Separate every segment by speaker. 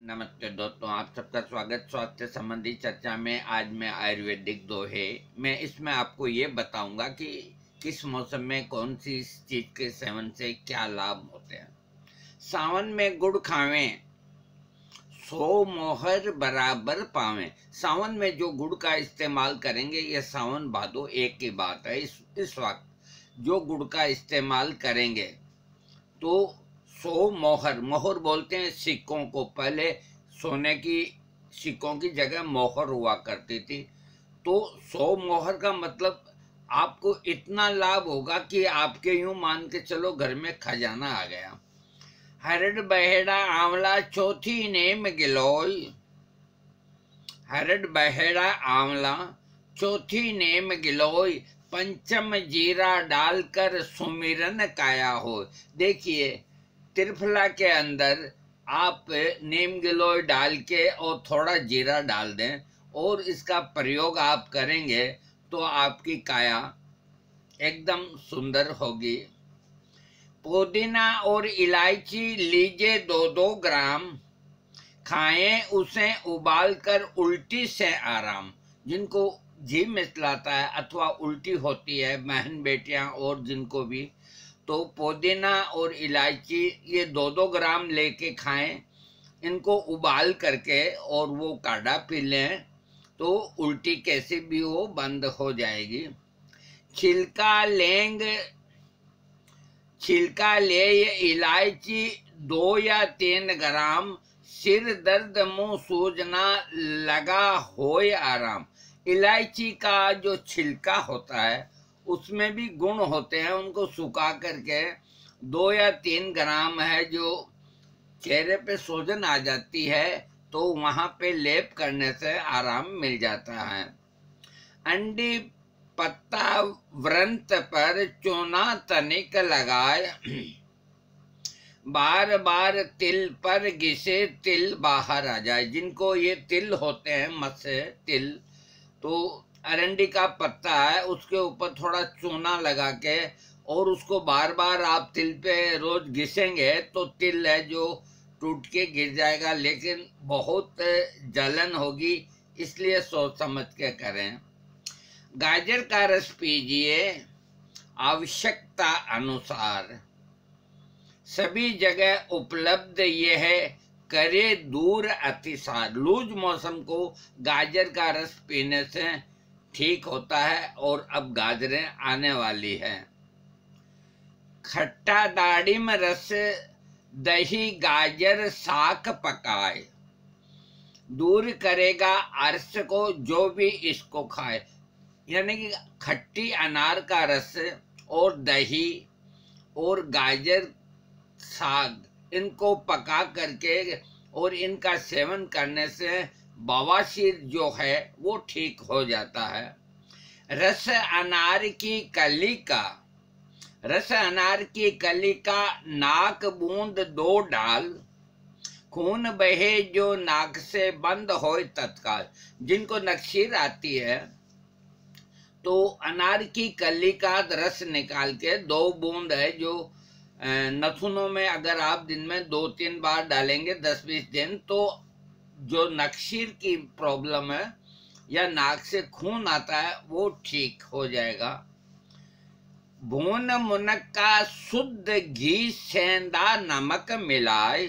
Speaker 1: नमस्ते दोस्तों, आप सबका स्वागत स्वास्थ्य संबंधी चर्चा में। आज मैं आयुर्वेदिक दोहे में इसमें आपको ये बताऊंगा कि किस मौसम में कौन सी चीज के सेवन से क्या लाभ होते हैं। सावन में गुड़ खावें, 100 मोहर बराबर पावें। सावन में जो गुड़ का इस्तेमाल करेंगे, ये सावन भादो एक की बात है। इस वक्त जो गुड़ का इस्तेमाल करेंगे तो 100 मोहर, मोहर बोलते हैं सिक्कों को। पहले सोने की सिक्कों की जगह मोहर हुआ करती थी। तो 100 मोहर का मतलब आपको इतना लाभ होगा कि आपके यूं मान के चलो घर में खजाना आ गया। हरड़ बहेड़ा आंवला चौथी नेम गिलोय, हरड़ बहेड़ा आंवला चौथी नेम गिलोय, पंचम जीरा डालकर सुमिरन काया हो। देखिए, त्रिफला के अंदर आप नीम गिलोय डाल के और थोड़ा जीरा डाल दें और इसका प्रयोग आप करेंगे तो आपकी काया एकदम सुंदर होगी। पुदीना और इलायची लीजिए 2-2 ग्राम, खाएं उसे उबाल कर उल्टी से आराम। जिनको जी मिचलाता है अथवा उल्टी होती है, बहन बेटियां और जिनको भी, तो पुदीना और इलायची ये 2-2 ग्राम लेके खाएं। इनको उबाल करके और वो काढ़ा पी लें तो उल्टी कैसे भी हो बंद हो जाएगी। छिलका ले ये इलायची 2 या 3 ग्राम, सिर दर्द मुंह सूजना लगा होए आराम। इलायची का जो छिलका होता है उसमें भी गुण होते हैं। उनको सुखा करके 2 या 3 ग्राम है, जो चेहरे पे सूजन आ जाती है तो वहां पे लेप करने से आराम मिल जाता है। अंडी पत्ता व्रंत पर चूना तनिक लगाए, बार बार तिल पर घिसे तिल बाहर आ जाए। जिनको ये तिल होते हैं, मत्स्य तिल, तो अरंडी का पत्ता है, उसके ऊपर थोड़ा चूना लगा के और उसको बार बार आप तिल पे रोज घिसेंगे तो तिल है जो टूट के गिर जाएगा, लेकिन बहुत जलन होगी, इसलिए सोच समझ के करें। गाजर का रस पीजिए आवश्यकता अनुसार, सभी जगह उपलब्ध ये है, करे दूर अतिसार। लूज मौसम को गाजर का रस पीने से ठीक होता है और अब गाजरें आने वाली हैं। खट्टा दाड़िम रस दही गाजर साख पकाए, दूर करेगा अर्श को जो भी इसको खाए। यानी कि खट्टी अनार का रस और दही और गाजर साग, इनको पका करके और इनका सेवन करने से बवासीर जो है वो ठीक हो जाता है। रस अनार की कली का, रस अनार की कली का नाक बूंद 2 डाल, खून बहे जो नाक से बंद होए तत्काल। जिनको नक्सीर आती है तो अनार की कली का रस निकाल के 2 बूंद है जो नथुनों में अगर आप दिन में 2-3 बार डालेंगे 10-20 दिन, तो जो नक्सीर की प्रॉब्लम है या नाक से खून आता है वो ठीक हो जाएगा। भून मुनक्का शुद्ध घी सेंधा नमक मिलाए,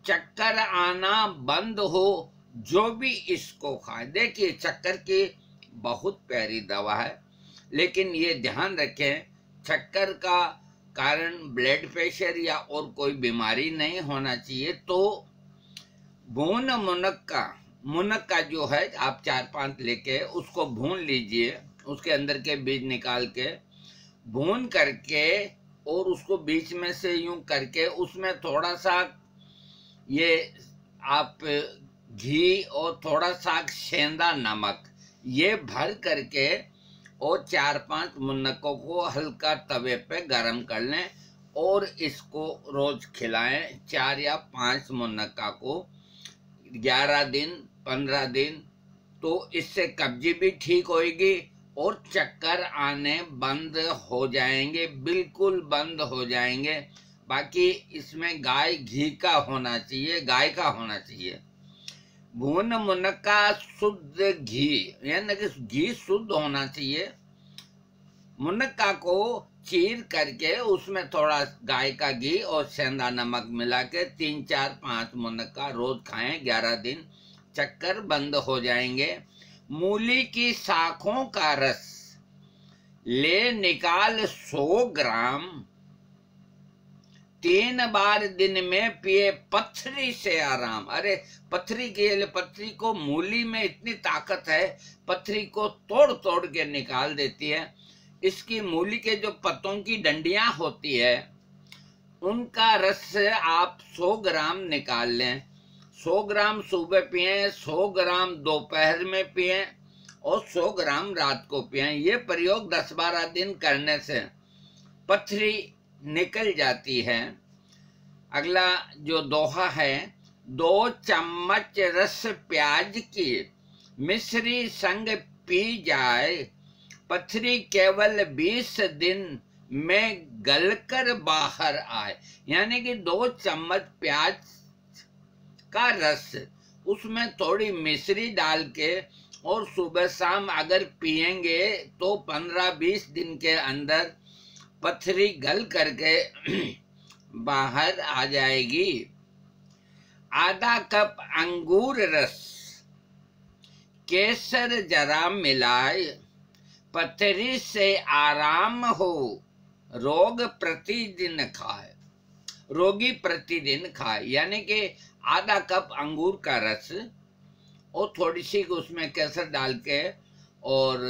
Speaker 1: चक्कर आना बंद हो जो भी इसको खाए। देखिए, चक्कर की बहुत प्यारी दवा है, लेकिन ये ध्यान रखें चक्कर का कारण ब्लड प्रेशर या और कोई बीमारी नहीं होना चाहिए। तो भून मुनक्का जो है आप 4-5 लेके उसको भून लीजिए, उसके अंदर के बीज निकाल के भून करके और उसको बीच में से यूं करके उसमें थोड़ा सा ये आप घी और थोड़ा सा सेंधा नमक ये भर करके और 4-5 मुनक्कों को हल्का तवे पे गरम कर लें और इसको रोज खिलाएं। 4 या 5 मुनक्का को 11 दिन 15 दिन, तो इससे कब्जी भी ठीक होएगी और चक्कर आने बंद हो जाएंगे, बिल्कुल बंद हो जाएंगे। बाकी इसमें गाय घी का होना चाहिए, गाय का होना चाहिए। भून मुनक्का शुद्ध घी, यानी कि घी शुद्ध होना चाहिए। मुनक्का को चीर करके उसमें थोड़ा गाय का घी और सेंधा नमक मिला के 3 4 5 मुनक्का रोज खाएं, 11 दिन चक्कर बंद हो जाएंगे। मूली की शाखों का रस ले निकाल 100 ग्राम, 3 बार दिन में पिए, पथरी से आराम। अरे पथरी के लिए, पथरी को, मूली में इतनी ताकत है, पथरी को तोड़ तोड़ के निकाल देती है। इसकी मूली के जो पत्तों की डंडियां होती है उनका रस आप 100 ग्राम निकाल लें। 100 ग्राम सुबह पिए, 100 ग्राम दोपहर में पिए और 100 ग्राम रात को पिए। ये प्रयोग 10-12 दिन करने से पथरी निकल जाती है। अगला जो दोहा है, 2 चम्मच रस प्याज की मिश्री संग पी जाए, पथरी केवल 20 दिन में गलकर बाहर आए। यानी कि 2 चम्मच प्याज का रस, उसमें थोड़ी मिश्री डाल के और सुबह शाम अगर पिएंगे तो 15-20 दिन के अंदर पथरी गल करके बाहर आ जाएगी। आधा कप अंगूर रस केसर जरा मिलाए, पथरी से आराम हो, रोग प्रतिदिन खाए। रोगी प्रतिदिन खाए, यानी कि आधा कप अंगूर का रस और थोड़ी सी उसमें केसर डाल के और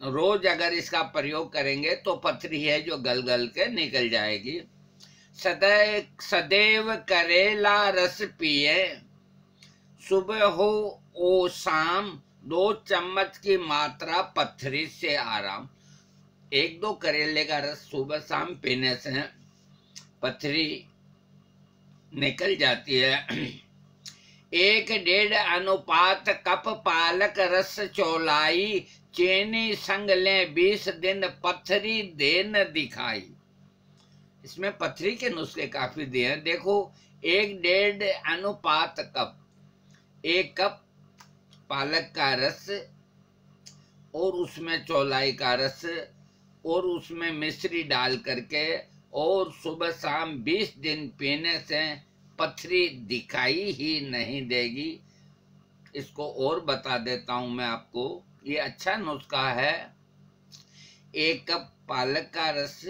Speaker 1: रोज अगर इसका प्रयोग करेंगे तो पथरी है जो गल गल के निकल जाएगी। सदैव करेला रस पिए, सुबह हो ओ शाम, 2 चम्मच की मात्रा, पथरी से आराम। 1-2 करेले का रस सुबह शाम पीने से पथरी निकल जाती है। 1-1.5 अनुपात कप पालक रस चौलाई, चीनी संग लें 20 दिन, पथरी दे न दिखाई। इसमें पथरी के नुस्खे काफी दिए हैं। देखो, 1-1.5 अनुपात कप, 1 कप पालक का रस और उसमें चौलाई का रस और उसमें मिश्री डाल करके और सुबह शाम 20 दिन पीने से पथरी दिखाई ही नहीं देगी। इसको और बता देता हूं मैं आपको, ये अच्छा नुस्खा है। 1 कप पालक का रस,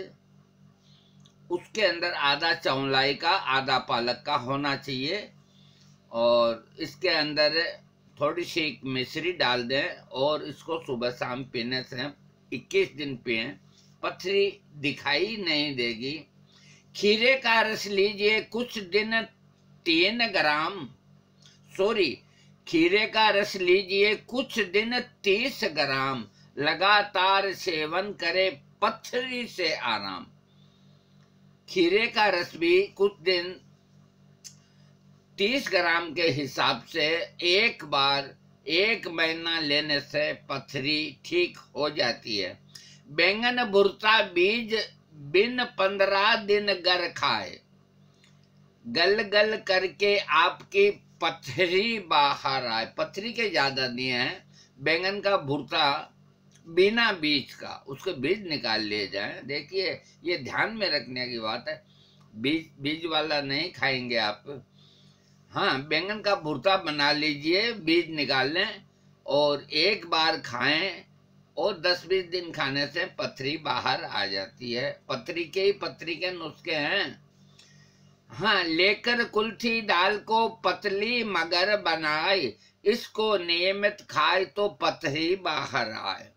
Speaker 1: उसके अंदर आधा चौलाई का, आधा पालक का होना चाहिए और इसके अंदर थोड़ी सी मिश्री डाल दें और इसको सुबह शाम पीने से 21 दिन पिए, पथरी दिखाई नहीं देगी। खीरे का रस लीजिए कुछ दिन, 3 ग्राम, खीरे का रस लीजिए कुछ दिन, 30 ग्राम, लगातार सेवन करे, पथरी से आराम। खीरे का रस भी कुछ दिन 30 ग्राम के हिसाब से एक बार 1 महीना लेने से पथरी ठीक हो जाती है। बैंगन भुर्ता बीज बिन 15 दिन गर खाए, गल गल करके आपकी पथरी बाहर आए। पथरी के ज्यादा दिए हैं। बैंगन का भुर्ता बिना बीज का, उसके बीज निकाल लिए जाए। देखिए, ये ध्यान में रखने की बात है, बीज वाला नहीं खाएंगे आप। हाँ, बैंगन का भुर्ता बना लीजिए, बीज निकाल लें और एक बार खाएं और 10-20 दिन खाने से पथरी बाहर आ जाती है। पथरी के नुस्खे हैं। हाँ, लेकर कुल्थी दाल को पतली मगर बनाए, इसको नियमित खाए तो पथरी बाहर आए।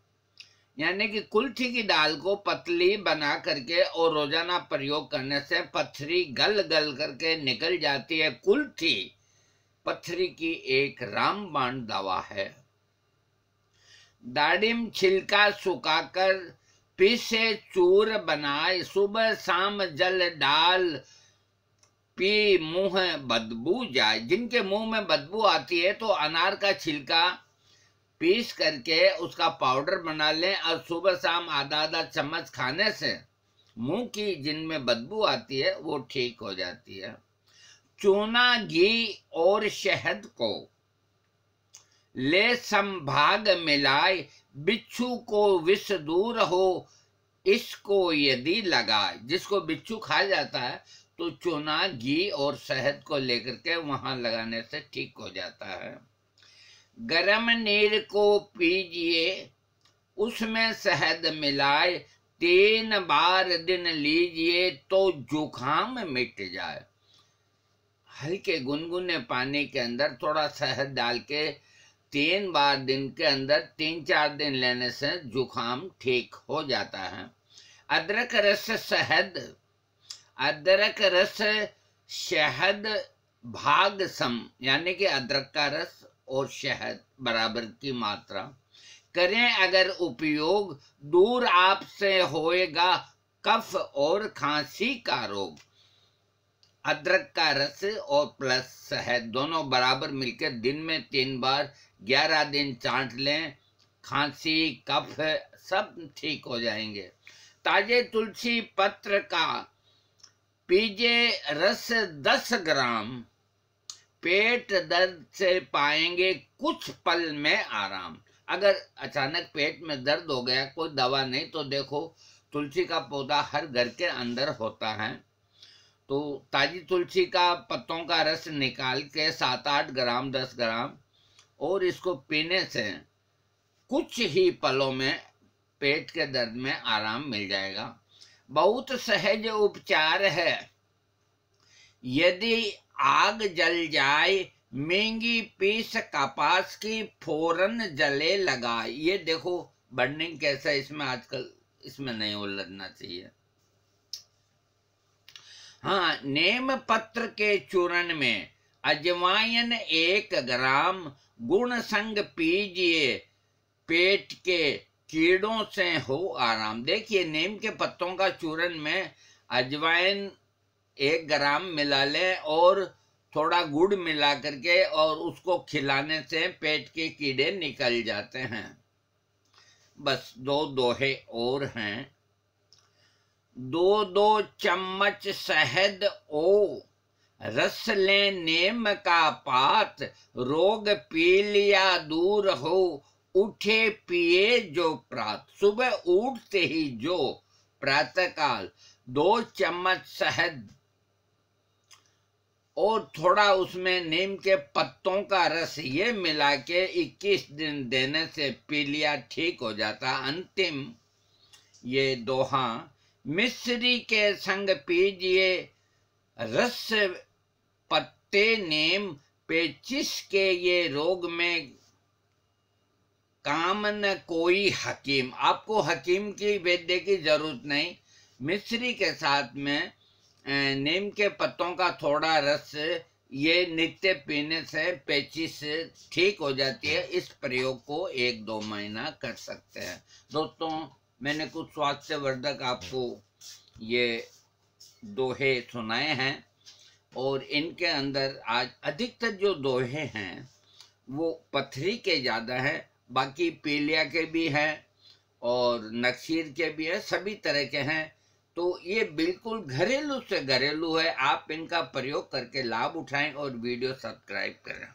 Speaker 1: यानी कि कुल्थी की दाल को पतली बना करके और रोजाना प्रयोग करने से पथरी गल गल करके निकल जाती है। कुल्थी पथरी की एक रामबाण दवा है। दाडिम छिलका सुखाकर पीसे चूर बनाए, सुबह शाम जल डाल पी, मुंह बदबू जाए। जिनके मुंह में बदबू आती है तो अनार का छिलका पीस करके उसका पाउडर बना लें और सुबह शाम आधा आधा चम्मच खाने से मुंह की जिनमें बदबू आती है वो ठीक हो जाती है। चूना, घी और शहद को ले संभाग मिलाए, बिच्छू को विष दूर हो, इसको यदि लगाए। जिसको बिच्छू खा जाता है तो चूना, घी और शहद को लेकर के वहां लगाने से ठीक हो जाता है। गर्म नीर को पीजिए, उसमें शहद मिलाए, 3 बार दिन लीजिए तो जुकाम मिट जाए। हल्के गुनगुने पानी के अंदर थोड़ा शहद डाल के 3 बार दिन के अंदर 3-4 दिन लेने से जुकाम ठीक हो जाता है। अदरक रस शहद, अदरक रस शहद भाग सम, यानी कि अदरक का रस और शहद बराबर की मात्रा करें अगर उपयोग, दूर आपसे होएगा कफ और खांसी का रोग। अदरक का रस और प्लस शहद दोनों बराबर मिलकर दिन में 3 बार 11 दिन चाट लें, खांसी कफ सब ठीक हो जाएंगे। ताजे तुलसी पत्र का पीजिए रस 10 ग्राम, पेट दर्द से पाएंगे कुछ पल में आराम। अगर अचानक पेट में दर्द हो गया, कोई दवा नहीं, तो देखो तुलसी का पौधा हर घर के अंदर होता है, तो ताजी तुलसी का पत्तों का रस निकाल के 7-8 ग्राम 10 ग्राम और इसको पीने से कुछ ही पलों में पेट के दर्द में आराम मिल जाएगा। बहुत सहज उपचार है, यदि आग जल जाए, महंगी पीस कपास की फोरन जले लगाए। ये देखो बर्निंग कैसा इसमें, आजकल इसमें नहीं उलझना चाहिए। हाँ, नीम पत्र के चूर्ण में अजवाइन 1 ग्राम, गुण संग पीजिए, पेट के कीड़ों से हो आराम। देखिए नीम के पत्तों का चूर्ण में अजवाइन 1 ग्राम मिला लें और थोड़ा गुड़ मिला करके और उसको खिलाने से पेट के कीड़े निकल जाते हैं। बस 2 दोहे और हैं। 2-2 चम्मच शहद ओ, रस लें नीम का पात, रोग पीलिया दूर हो, उठे पिए जो प्रात। सुबह उठते ही जो प्रातः काल 2 चम्मच शहद और थोड़ा उसमें नीम के पत्तों का रस ये मिला के 21 दिन देने से पीलिया ठीक हो जाता। अंतिम ये दोहा, मिश्री के संग पीजिए रस पत्ते नीम, पेचिश के ये रोग में काम न कोई हकीम। आपको हकीम की वैद्य की जरूरत नहीं, मिश्री के साथ में नीम के पत्तों का थोड़ा रस ये नित्य पीने से पेचिश ठीक हो जाती है। इस प्रयोग को 1-2 महीना कर सकते हैं। दोस्तों, मैंने कुछ स्वास्थ्यवर्धक आपको ये दोहे सुनाए हैं और इनके अंदर आज अधिकतर जो दोहे हैं वो पथरी के ज़्यादा हैं, बाकी पीलिया के भी हैं और नक्सीर के भी हैं, सभी तरह के हैं। तो ये बिल्कुल घरेलू से घरेलू है। आप इनका प्रयोग करके लाभ उठाएं और वीडियो सब्सक्राइब करें।